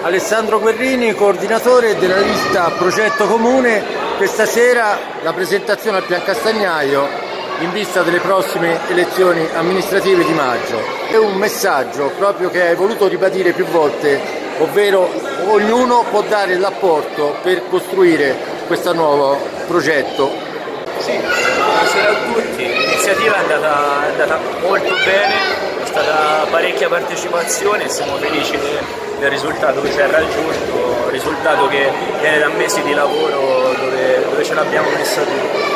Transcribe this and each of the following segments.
Alessandro Guerrini, coordinatore della lista Progetto Comune. Questa sera la presentazione al Piancastagnaio in vista delle prossime elezioni amministrative di maggio. È un messaggio proprio che hai voluto ribadire più volte, ovvero ognuno può dare l'apporto per costruire questo nuovo progetto. Sì, buonasera a tutti. L'iniziativa è andata molto bene, è stata parecchia partecipazione e siamo felici del risultato che si è raggiunto, risultato che viene da mesi di lavoro dove ce l'abbiamo messa tutti.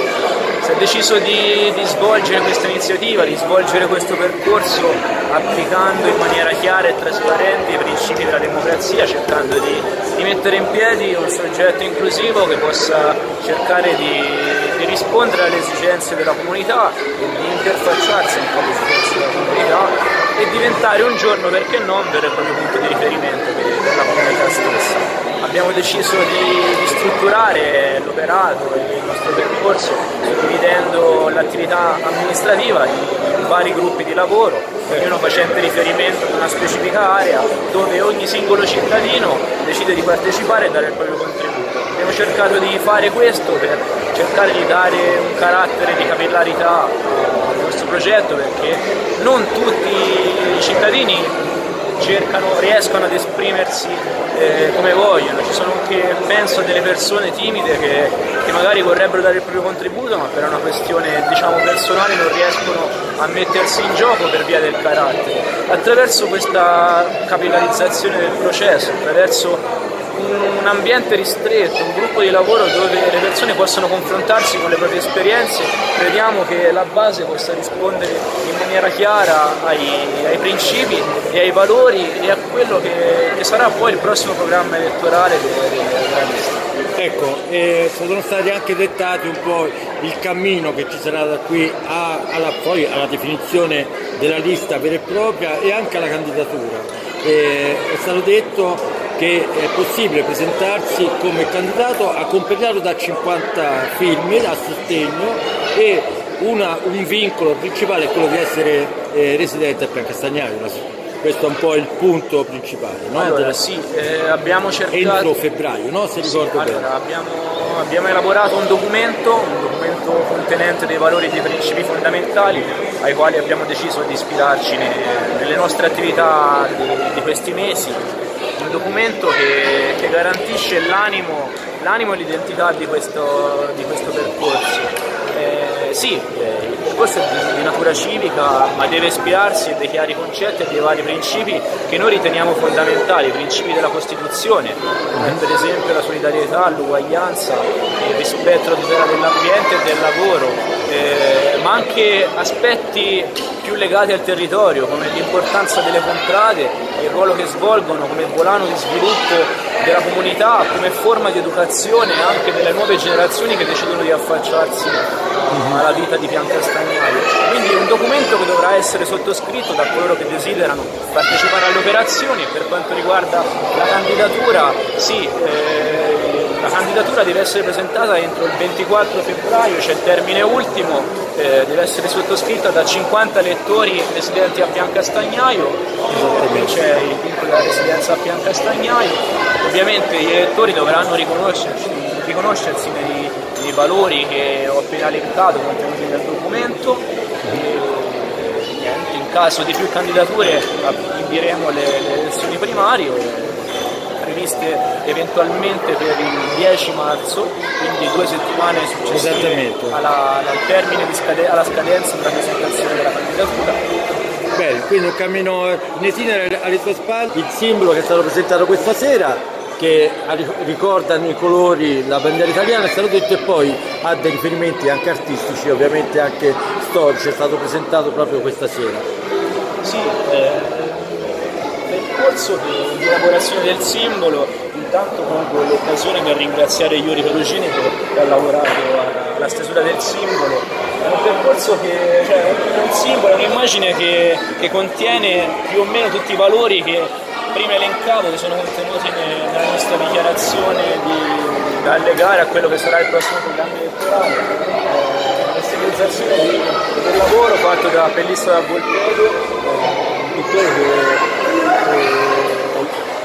Si è deciso di svolgere questa iniziativa, di svolgere questo percorso applicando in maniera chiara e trasparente i principi della democrazia, cercando di mettere in piedi un soggetto inclusivo che possa cercare di rispondere alle esigenze della comunità e di interfacciarsi con le esigenze della comunità e diventare un giorno, perché no, un vero e proprio punto di riferimento per la comunità stessa. Abbiamo deciso di strutturare l'operato e il nostro percorso dividendo l'attività amministrativa in vari gruppi di lavoro, ognuno facente riferimento ad una specifica area dove ogni singolo cittadino decide di partecipare e dare il proprio contributo. Abbiamo cercato di fare questo per cercare di dare un carattere di capillarità al nostro progetto, perché non tutti i cittadini riescono ad esprimersi come vogliono. Ci sono anche, penso, delle persone timide che magari vorrebbero dare il proprio contributo, ma per una questione, diciamo, personale non riescono a mettersi in gioco per via del carattere. Attraverso questa capillarizzazione del processo, attraverso un ambiente ristretto, un gruppo di lavoro dove le persone possono confrontarsi con le proprie esperienze, crediamo che la base possa rispondere in maniera chiara ai principi e ai valori e a quello che sarà poi il prossimo programma elettorale della lista. Ecco, sono stati anche dettati un po' il cammino che ci sarà da qui alla definizione della lista vera e propria e anche alla candidatura. È stato detto che è possibile presentarsi come candidato accompagnato da 50 firme a sostegno e un vincolo principale è quello di essere residente a Piancastagnaio. Questo è un po' il punto principale, no? Allora, sì, abbiamo cercato... Entro febbraio, no? Se ricordo bene. Allora, abbiamo elaborato un documento contenente dei valori e dei principi fondamentali ai quali abbiamo deciso di ispirarci nelle nostre attività di questi mesi. Un documento che garantisce l'animo e l'identità di questo percorso. Il percorso è di natura civica, ma deve ispirarsi a dei chiari concetti e dei vari principi che noi riteniamo fondamentali, i principi della Costituzione, come per esempio la solidarietà, l'uguaglianza, il rispetto della tutela dell'ambiente e del lavoro, ma anche aspetti più legati al territorio, come l'importanza delle contrade, il ruolo che svolgono come volano di sviluppo della comunità, come forma di educazione anche delle nuove generazioni che decidono di affacciarsi alla vita di Piancastagnaio. Quindi è un documento che dovrà essere sottoscritto da coloro che desiderano partecipare alle operazioni. E per quanto riguarda la candidatura, la candidatura deve essere presentata entro il 24 febbraio, c'è il termine ultimo, deve essere sottoscritta da 50 elettori residenti a Piancastagnaio, c'è il vincolo della residenza a Piancastagnaio. Ovviamente gli elettori dovranno riconoscersi nei valori che ho appena elencato contenuti nel documento. In caso di più candidature invieremo le elezioni primarie previste eventualmente per il 10 marzo, quindi 2 settimane successive al termine alla scadenza della presentazione della candidatura. Bene, quindi un cammino in itinere alle tue spalle, il simbolo che è stato presentato questa sera che ricordano i colori, la bandiera italiana, è stato detto, e poi ha dei riferimenti anche artistici, ovviamente anche storici, è stato presentato proprio questa sera. Sì, nel corso di elaborazione del simbolo, intanto colgo l'occasione per ringraziare Iuri Perugini che ha lavorato alla stesura del simbolo. È un percorso un simbolo, è un'immagine che contiene più o meno tutti i valori che prima elencavo, che sono contenuti nella nostra dichiarazione da allegare a quello che sarà il prossimo programma elettorale. L'estemizzazione del lavoro fatto da Pellisto da Volpedo, un pittore che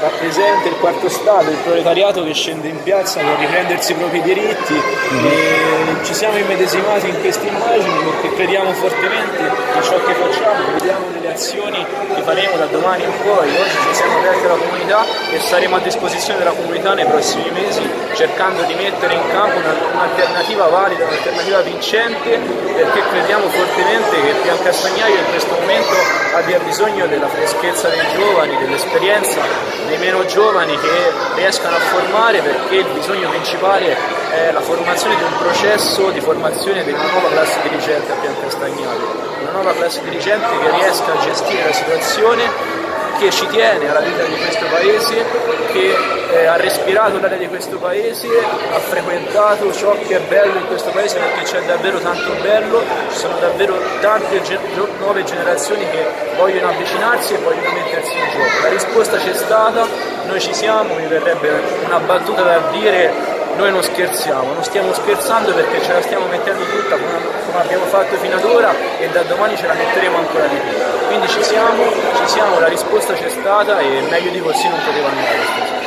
rappresenta il quarto stato, il proletariato che scende in piazza per riprendersi i propri diritti e ci siamo immedesimati in queste immagini perché crediamo fortemente in ciò che facciamo, crediamo nelle azioni che faremo da domani in poi. Oggi ci siamo aperti alla comunità e saremo a disposizione della comunità nei prossimi mesi cercando di mettere in campo un'alternativa valida, un'alternativa vincente, perché crediamo fortemente che Pian Castagnaio in questo momento abbia bisogno della freschezza dei giovani, dell'esperienza dei meno giovani che riescano a formare, perché il bisogno principale è la formazione di un processo di formazione di una nuova classe dirigente a Pian Castagnaio, una nuova classe dirigente che riesca a gestire la situazione, che ci tiene alla vita di questo paese, che ha respirato l'aria di questo paese, ha frequentato ciò che è bello in questo paese, perché c'è davvero tanto bello, ci sono davvero tante nuove generazioni che vogliono avvicinarsi e vogliono mettersi in gioco. La risposta c'è stata, noi ci siamo, mi verrebbe una battuta da dire: noi non scherziamo, non stiamo scherzando perché ce la stiamo mettendo tutta come abbiamo fatto fino ad ora e da domani ce la metteremo ancora di più. Quindi ci siamo, la risposta c'è stata e meglio di così non poteva andare.